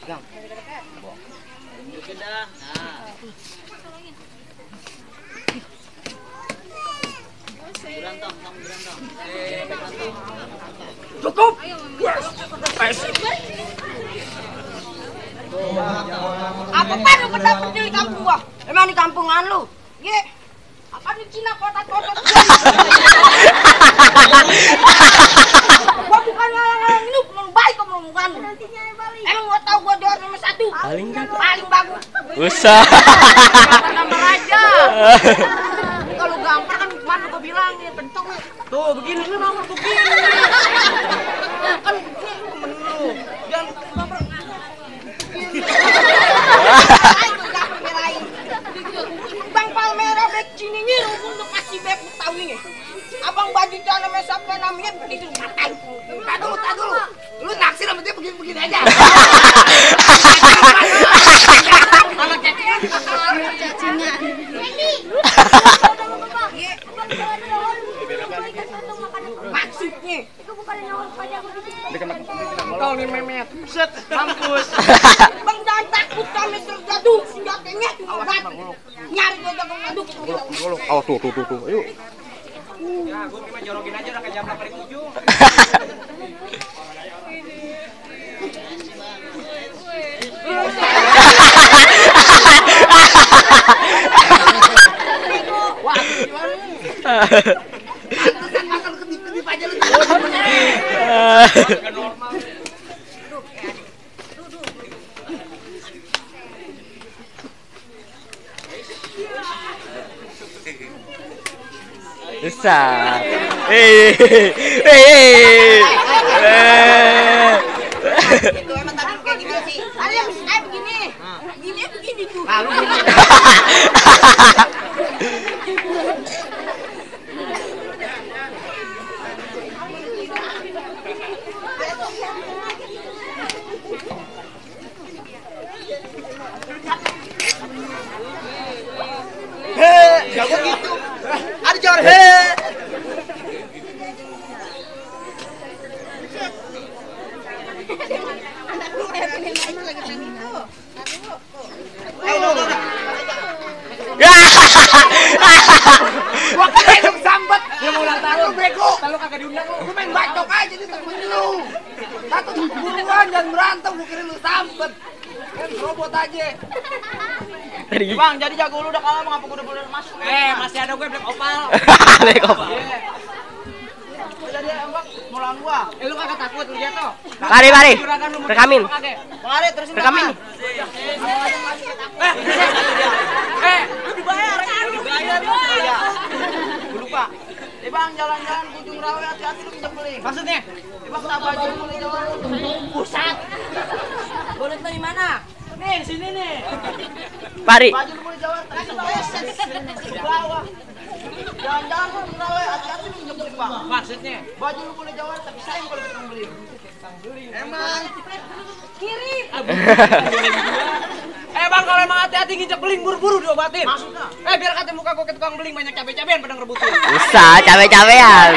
Gang. Sudah. Nah. Berantong. Cukup. Apa pan lu pendapat di kampung gua? Emang di kampungan lu? Ye. Apa di Cina kota-kota? Gua bukan ngalang-ngalang ini, belum baik omongan lu. Emang gua tahu gua dia nomor 1. Paling bagus. Usah. Gampang aja. Kalau gampang kan mana gua bilangin, pentung nih. Tuh begini lu nomor begini. Kan temen lu. Jangan gampang. Bang Palmera bek cininya untuk kasih bek tahu ini. Abang baju celana siapa namanya begitu makan. Tak dulu. Lu naksir sama dia begini aja. Anak cacingan. Maksudnya itu bukan nyawar pajak Kau nih memet. Set, mampus. Bang jangan takut kami terjatuh senjatanya cuma batu. Nyari dia jago ngaduk. Oh tuh. Ayo. Ya, gua cuma jorokin aja udah ke jam 8 di ujung. Wah, pantesan makan kedip-kedip aja lu. Enggak normal. Besar. Itu emang tadi kayak gimana sih? Ada yang begini. Begini tuh. Lalu jago gitu. Ada jawar Gua kira lu sambat. Dia mau ulang tahun bego. Kalau kagak diundang lu main bacok aja di temen lu. Satu buruan dan berantem gua kira lu sambat. Kan robot aja. Bang, jadi jago lu udah kalah ngapa gua udah boleh masuk. Masih ada gue black opal. Black opal. Jadi Bang, mau lawan gua. Lu kagak takut lu jatuh. Mari. Rekamin. Mari terusin. Rekamin. Lu dibayar kan? Dibayar. Iya. Gua lupa. Bang, jalan-jalan ke ujung rawa hati-hati lu bisa beli. Maksudnya? Bang, tak baju mulai jalan pusat. Boleh dari mana? Nih, sini nih. Mari. Baju lu mulai jalan di bawah. Jalan-jalan ke ujung rawa hati-hati lu bisa beli, Bang. Maksudnya? Baju lu mulai jalan tapi sayang kalau kita beli. Emang Kiri. Bang, kalau emang hati-hati nginjek beling buru-buru diobatin. Maksudnya? Biar kata muka gua ke tukang beling banyak cabe-cabean pada ngerebutin. Usah cabe-cabean.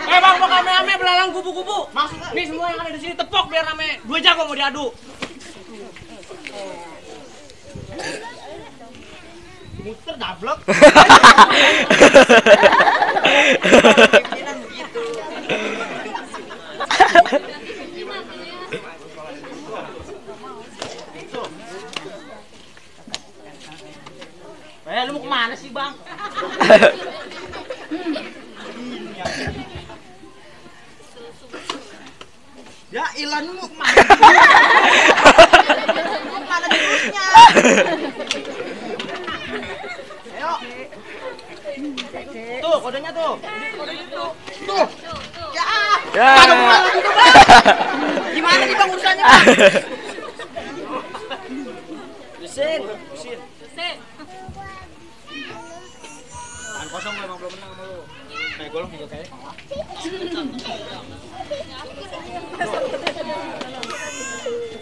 Bang, mau kame-kame belalang kubu-kubu. Maksudnya? Nih semua yang ada di sini tepok biar rame. 2 jago mau diadu. Muter dablek. Pimpinan begitu. Lu mau kemana sih, Bang? Ya, Ilan lu mau kemana? Mana terusnya? Ayo. Tuh, kodenya tuh. Tuh. Ya. Gimana nih Bang urusannya, Bang? Mesin. Tangan kosong memang belum menang sama lu. Kayak golong juga kayak.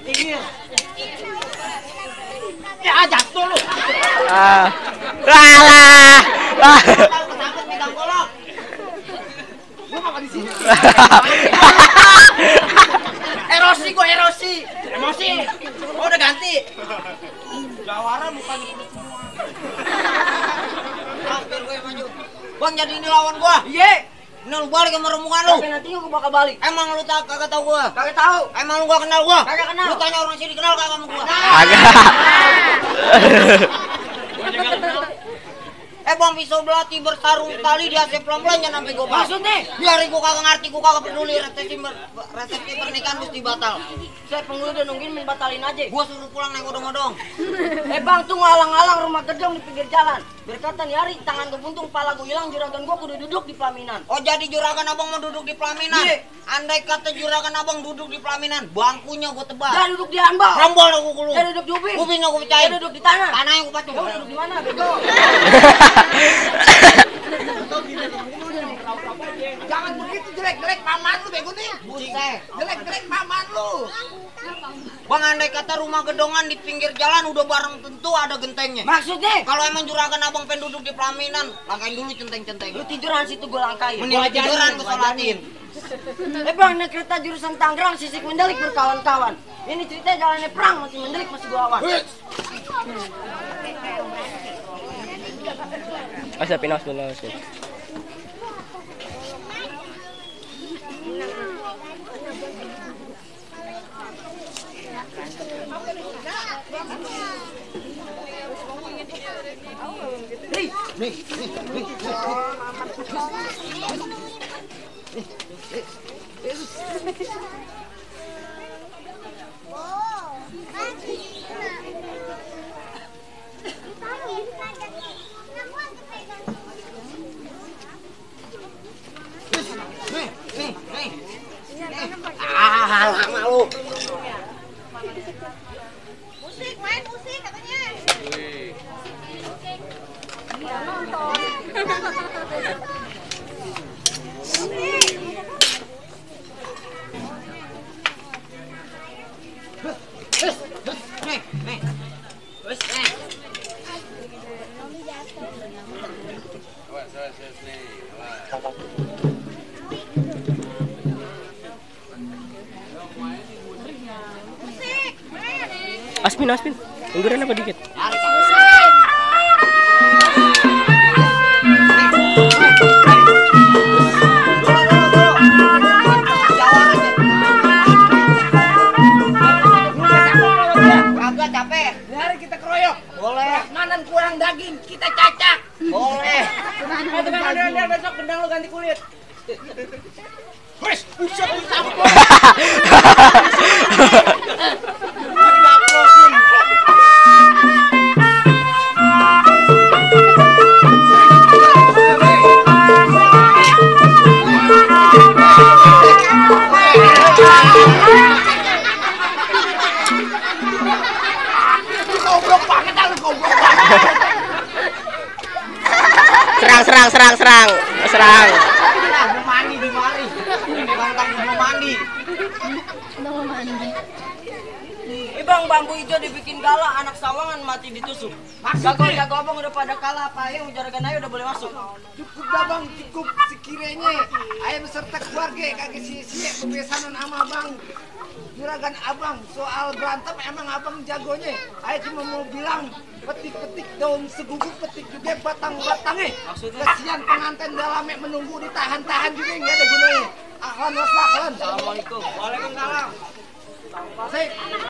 Tinggi. Ya jatuh lu. Alah. Kesangkut megang golok. Gua ngapa di sini? dilawan gua. Iya. Ini lu balik sama rombongan lu. Tapi nanti gua bakal balik. Emang lu kagak tahu gua? Kagak tahu. Emang lu gak kenal gua? Kagak kenal. Lu tanya orang sini kenal kagak sama gua? Agak. Bang pisau belati bersarung tali di AC pelan-pelan jangan sampai gua balik. Maksudnya? Biarin gua kagak ngerti, gua kagak peduli resepsi pernikahan mesti batal. Saya penghulu udah nungguin main batalin aja. Gua suruh pulang naik odong-odong. Bang tuh ngalang-ngalang rumah gedong di pinggir jalan. Berkata nih hari tangan kebuntung pala gua hilang juragan gua kudu duduk di pelaminan. Oh jadi juragan abang mau duduk di pelaminan? Iya. Andai kata juragan abang duduk di pelaminan, bangkunya gua tebal. Dia duduk di handball. Rambol aku gulu. Dia duduk di ubin. Ubinnya gua pecahin. Dia duduk di tanah. Tanahnya gua pacung. Dia duduk di mana? Bego. Jangan begitu jelek-jelek paman lu bego nih. Buset. Jelek-jelek paman lu. Bang andai kata rumah gedongan di pinggir jalan udah bareng tentu ada gentengnya. Maksudnya? Kalau emang juragan abang pengen duduk di pelaminan, langkain dulu centeng-centeng. Lu tiduran situ gua langkain. Mending tiduran gua sholatin. Bang, naik kereta jurusan Tangerang sisik mendelik berkawan-kawan. Ini ceritanya jalannya perang masih mendelik masih gua awan. Awas pinos. Lama lu. Musik, main musik katanya. Aspin. Munduran apa dikit? Kagak capek. Hari kita keroyok. Boleh. Manan kurang daging, kita cacak. Boleh. Teman-teman besok gendang lu ganti kulit. Wes, usah serang. Belum mandi di mari. Bangkang belum mandi. Bang, bambu hijau dibikin gala, anak sawangan mati ditusuk. Jago abang udah pada kalah, apa yang juragan ayo udah boleh masuk. Cukup dah bang, cukup sekiranya ayah beserta keluarga kagak sia-sia kebiasaan sama abang. Juragan abang soal berantem emang abang jagonya. Ayah cuma mau bilang petik-petik daun segugu, petik juga batang-batangnya. Kesian pengantin dalamnya menunggu ditahan-tahan juga nggak ada gunanya. Ahlan wasahlan. Assalamualaikum. Waalaikumsalam. Sip.